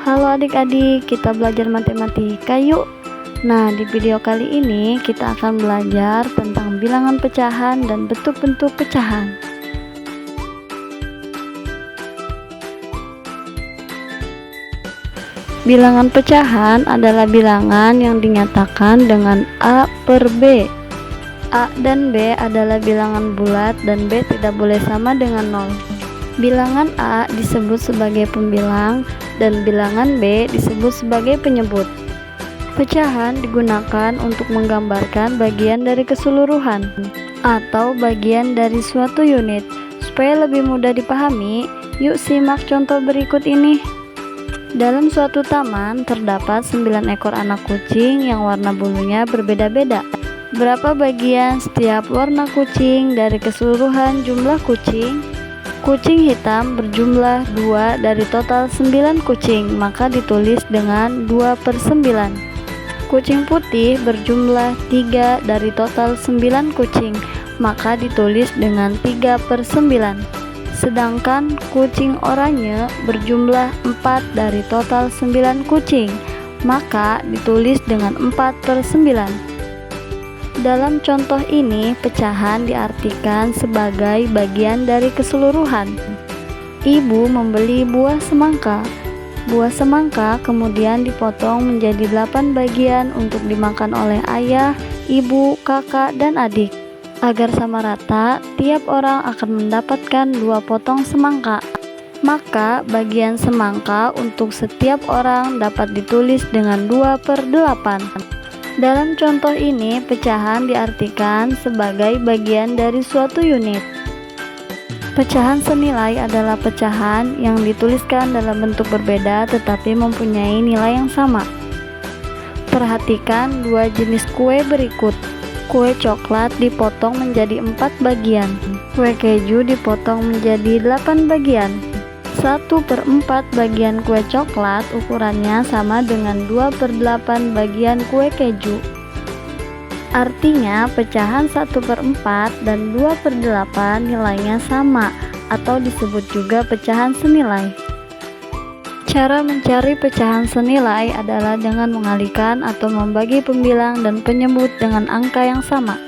Halo adik-adik, kita belajar matematika yuk. Nah, di video kali ini kita akan belajar tentang bilangan pecahan dan bentuk-bentuk pecahan. Bilangan pecahan adalah bilangan yang dinyatakan dengan A per B. A dan B adalah bilangan bulat dan B tidak boleh sama dengan 0. Bilangan A disebut sebagai pembilang dan bilangan B disebut sebagai penyebut. Pecahan digunakan untuk menggambarkan bagian dari keseluruhan atau bagian dari suatu unit. Supaya lebih mudah dipahami, yuk simak contoh berikut ini. Dalam suatu taman terdapat 9 ekor anak kucing yang warna bulunya berbeda-beda. Berapa bagian setiap warna kucing dari keseluruhan jumlah kucing? Kucing hitam berjumlah 2 dari total 9 kucing, maka ditulis dengan 2/9. Kucing putih berjumlah 3 dari total 9 kucing, maka ditulis dengan 3/9. Sedangkan kucing oranye berjumlah 4 dari total 9 kucing, maka ditulis dengan 4/9. Dalam contoh ini, pecahan diartikan sebagai bagian dari keseluruhan. Ibu membeli buah semangka. Buah semangka kemudian dipotong menjadi 8 bagian untuk dimakan oleh ayah, ibu, kakak, dan adik. Agar sama rata, tiap orang akan mendapatkan 2 potong semangka. Maka bagian semangka untuk setiap orang dapat ditulis dengan 2/8. Dalam contoh ini, pecahan diartikan sebagai bagian dari suatu unit. Pecahan senilai adalah pecahan yang dituliskan dalam bentuk berbeda tetapi mempunyai nilai yang sama. Perhatikan 2 jenis kue berikut. Kue coklat dipotong menjadi 4 bagian. Kue keju dipotong menjadi 8 bagian. 1/4 bagian kue coklat ukurannya sama dengan 2/8 bagian kue keju. Artinya pecahan 1/4 dan 2/8 nilainya sama atau disebut juga pecahan senilai. Cara mencari pecahan senilai adalah dengan mengalihkan atau membagi pembilang dan penyebut dengan angka yang sama.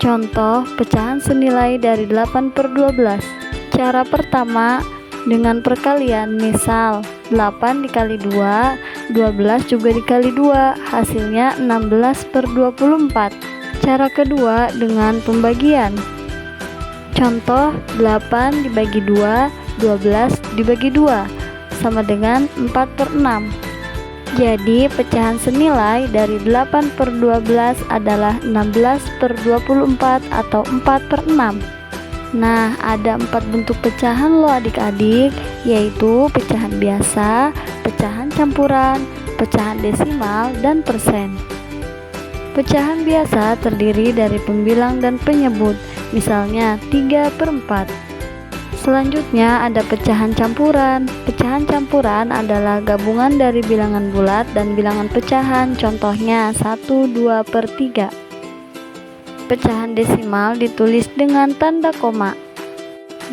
Contoh pecahan senilai dari 8/12. Cara pertama dengan perkalian, misal 8 dikali 2, 12 juga dikali 2, hasilnya 16/24. Cara kedua dengan pembagian. Contoh 8 dibagi 2, 12 dibagi 2, sama dengan 4/6. Jadi pecahan senilai dari 8/12 adalah 16/24 atau 4/6. Nah, ada 4 bentuk pecahan loh adik-adik, yaitu pecahan biasa, pecahan campuran, pecahan desimal, dan persen. Pecahan biasa terdiri dari pembilang dan penyebut, misalnya 3/4. Selanjutnya ada pecahan campuran. Pecahan campuran adalah gabungan dari bilangan bulat dan bilangan pecahan, contohnya 1, 2/3. Pecahan desimal ditulis dengan tanda koma.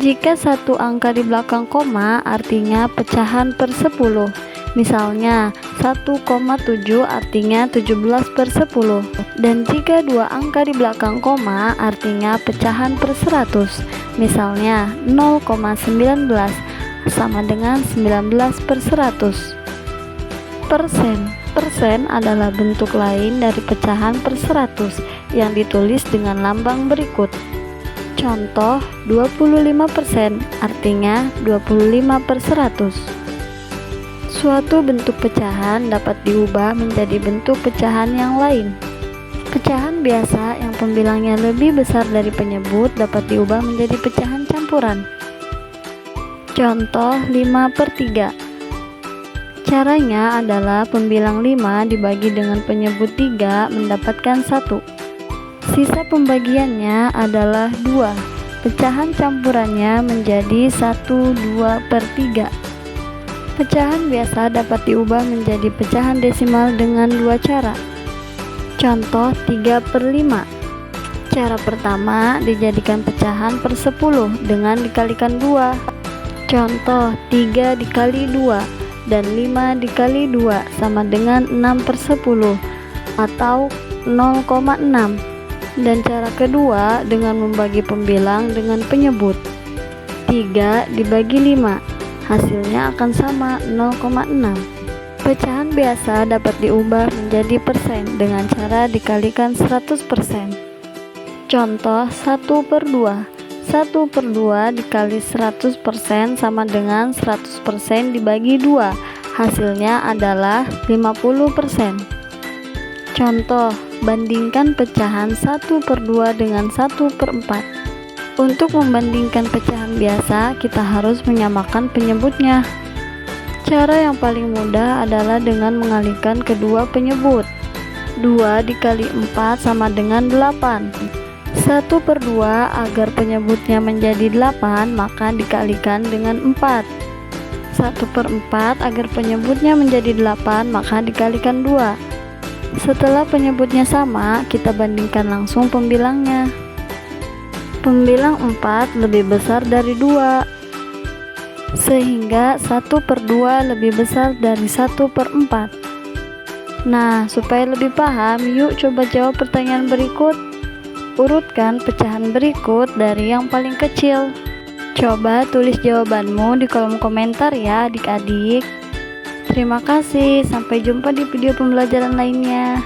Jika satu angka di belakang koma artinya pecahan per 10. Misalnya 1,7 artinya 17/10. Dan jika 2 angka di belakang koma artinya pecahan per 100. Misalnya 0,19 sama dengan 19/100. Persen adalah bentuk lain dari pecahan per 100 yang ditulis dengan lambang berikut. Contoh 25% artinya 25/100. Suatu bentuk pecahan dapat diubah menjadi bentuk pecahan yang lain. Pecahan biasa yang pembilangnya lebih besar dari penyebut dapat diubah menjadi pecahan campuran. Contoh 5/3. Caranya adalah pembilang 5 dibagi dengan penyebut 3 mendapatkan 1. Sisa pembagiannya adalah 2. Pecahan campurannya menjadi 1/2/3. Pecahan biasa dapat diubah menjadi pecahan desimal dengan 2 cara. Contoh 3/5. Cara pertama dijadikan pecahan per 10 dengan dikalikan 2. Contoh 3 dikali 2 dan 5 dikali 2 sama dengan 6/10 atau 0,6. Dan cara kedua dengan membagi pembilang dengan penyebut. 3 dibagi 5, hasilnya akan sama 0,6. Pecahan biasa dapat diubah menjadi persen dengan cara dikalikan 100%. Contoh 1/2. 1/2 dikali 100% sama dengan 100% dibagi 2, hasilnya adalah 50%. Contoh, bandingkan pecahan 1/2 dengan 1/4. Untuk membandingkan pecahan biasa, kita harus menyamakan penyebutnya. Cara yang paling mudah adalah dengan mengalihkan kedua penyebut. 2 dikali 4 sama dengan 8. 1/2 agar penyebutnya menjadi 8, maka dikalikan dengan 4. 1/4 agar penyebutnya menjadi 8, maka dikalikan 2. Setelah penyebutnya sama, kita bandingkan langsung pembilangnya. Pembilang 4 lebih besar dari 2, sehingga 1/2 lebih besar dari 1/4. Nah, supaya lebih paham, yuk coba jawab pertanyaan berikut. Urutkan pecahan berikut dari yang paling kecil. Coba tulis jawabanmu di kolom komentar ya adik-adik. Terima kasih, sampai jumpa di video pembelajaran lainnya.